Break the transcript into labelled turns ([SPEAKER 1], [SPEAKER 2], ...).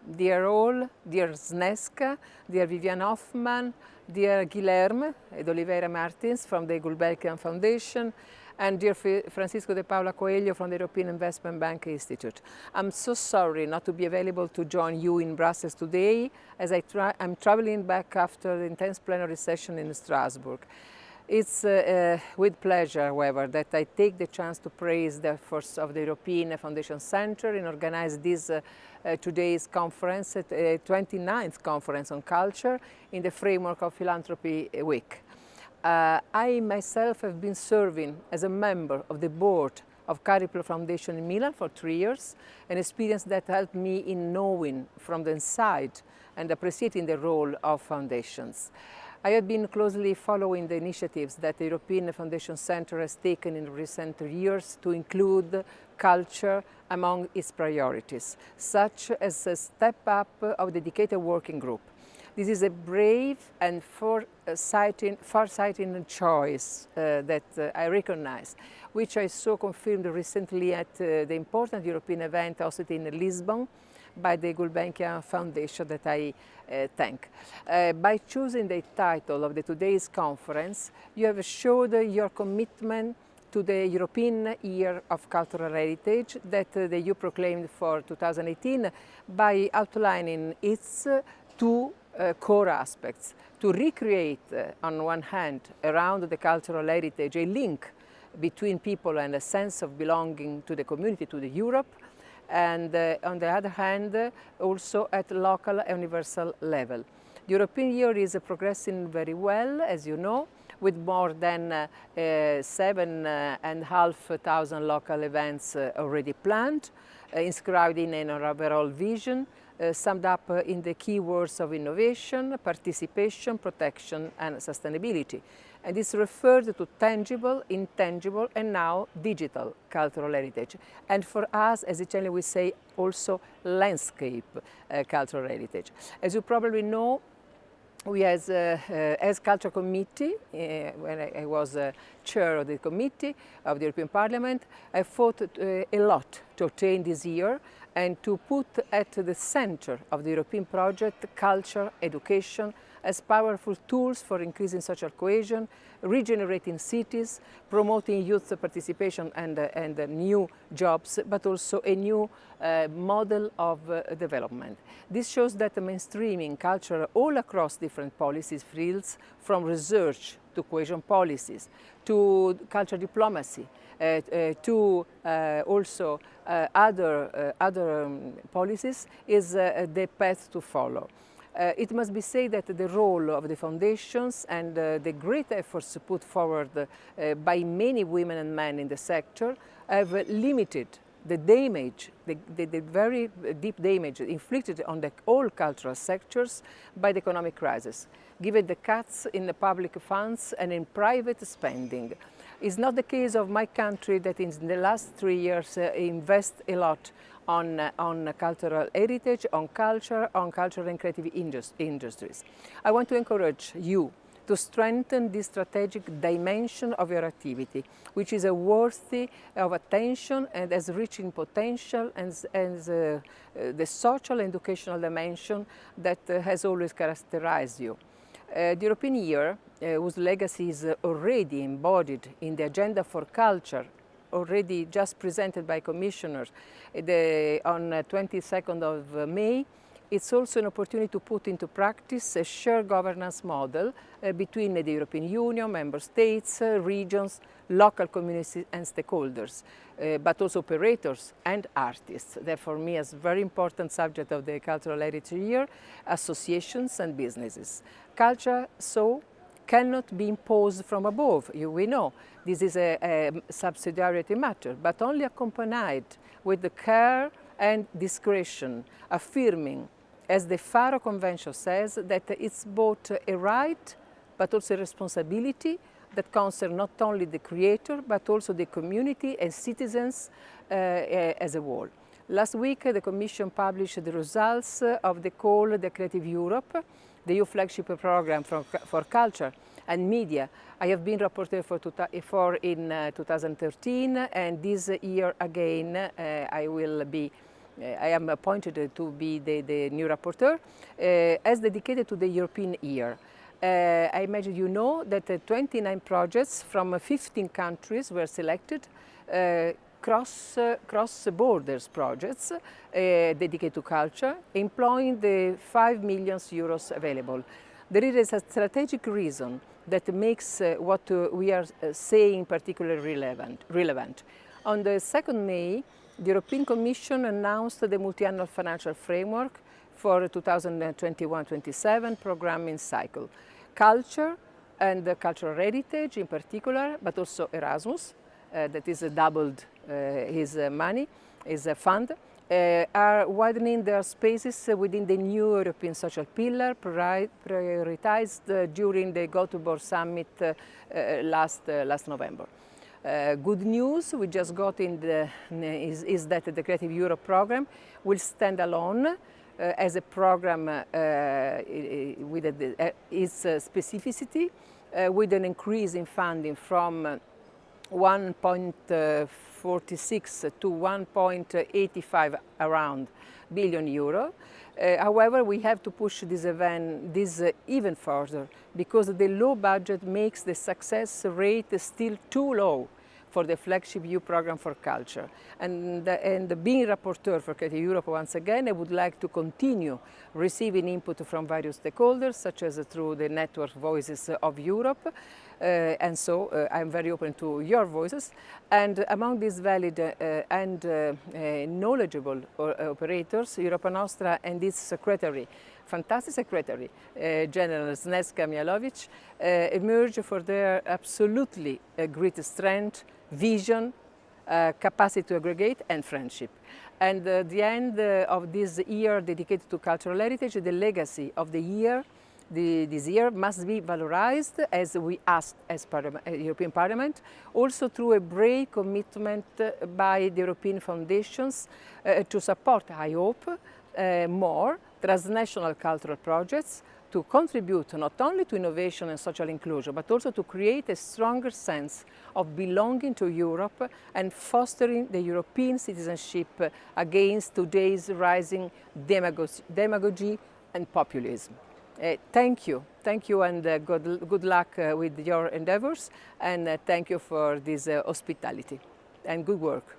[SPEAKER 1] dear all, dear Sneska, dear Vivian Hoffman, dear Guilherme de Oliveira Martins from the Gulbenkian Foundation, and dear Francisco de Paula Coelho from the European Investment Bank Institute. I'm so sorry not to be available to join you in Brussels today, as I'm traveling back after the intense plenary session in Strasbourg. It's with pleasure, however, that I take the chance to praise the efforts of the European Foundation Center in organizing this today's conference, 29th Conference on Culture, in the framework of Philanthropy Week. I myself have been serving as a member of the board of Cariplo Foundation in Milan for 3 years, an experience that helped me in knowing from the inside and appreciating the role of foundations. I have been closely following the initiatives that the European Foundation Center has taken in recent years to include culture among its priorities, such as a step up of the dedicated working group. This is a brave and far-sighting choice that I recognize, which I saw confirmed recently at the important European event hosted in Lisbon by the Gulbenkian Foundation that I thank. By choosing the title of today's conference, you have showed your commitment to the European Year of Cultural Heritage that the EU proclaimed for 2018 by outlining its two core aspects: to recreate, on one hand, around the cultural heritage, a link between people and a sense of belonging to the community, to the Europe, and on the other hand, also at local and universal level. The European Year is progressing very well, as you know, with more than 7,500 local events already planned, inscribed in an overall vision, summed up in the key words of innovation, participation, protection and sustainability. And it's referred to tangible, intangible and now digital cultural heritage. And for us, as Italian we say, also landscape cultural heritage. As you probably know, we as Culture Committee, when I was chair of the committee of the European Parliament, I fought a lot to obtain this year and to put at the center of the European project culture, education, as powerful tools for increasing social cohesion, regenerating cities, promoting youth participation and new jobs, but also a new model of development. This shows that the mainstreaming culture all across different policies fields, from research to cohesion policies, to culture diplomacy, to also other policies, is the path to follow. It must be said that the role of the foundations and the great efforts put forward by many women and men in the sector have limited the damage, the very deep damage inflicted on all cultural sectors by the economic crisis, given the cuts in the public funds and in private spending. It's not the case of my country that in the last 3 years invests a lot on cultural heritage, on culture and creative industries. I want to encourage you to strengthen this strategic dimension of your activity, which is worthy of attention and has rich in potential and the social and educational dimension that has always characterized you. The European Year, whose legacy is already embodied in the Agenda for Culture, already just presented by commissioners on 22nd of May, it's also an opportunity to put into practice a shared governance model between the European Union, member states, regions, local communities and stakeholders, but also operators and artists. That for me is a very important subject of the Cultural Heritage Year, associations and businesses. Culture, so, cannot be imposed from above. We know this is a subsidiarity matter, but only accompanied with the care and discretion, affirming, as the Faro Convention says, that it's both a right but also a responsibility that concerns not only the creator but also the community and citizens as a whole. Last week, the Commission published the results of the call The Creative Europe, the EU flagship program for culture and media. I have been rapporteur for in 2013, and this year again I will be I am appointed to be the new rapporteur, as dedicated to the European year. I imagine you know that 29 projects from 15 countries were selected, cross borders projects dedicated to culture, employing the 5 million euros available. There is a strategic reason that makes what we are saying particularly relevant. On the 2nd May, the European Commission announced the multi-annual financial framework for 2021-27 programming cycle. Culture and the cultural heritage in particular, but also Erasmus, that is doubled his money, his fund, are widening their spaces within the new European social pillar prioritized during the Gothenburg summit last November. Good news we just got is that the Creative Europe program will stand alone as a program with its specificity, with an increase in funding from 1.46 to 1.85 around billion euro. However, we have to push this even further, because the low budget makes the success rate still too low for the flagship EU program for culture. And being rapporteur for Creative Europe once again, I would like to continue receiving input from various stakeholders, such as through the network Voices of Europe. And so I'm very open to your voices. And among these valid and knowledgeable operators, Europa Nostra and its secretary, fantastic secretary, General Sneska Mialovic, emerge for their absolutely great strength, vision, capacity to aggregate, and friendship. And the end of this year dedicated to cultural heritage, the legacy of the year, this year must be valorized, as we asked as European Parliament, also through a brave commitment by the European foundations to support, I hope, more transnational cultural projects, to contribute not only to innovation and social inclusion, but also to create a stronger sense of belonging to Europe and fostering the European citizenship against today's rising demagogy and populism. Thank you, and good luck with your endeavors, and thank you for this hospitality, and good work.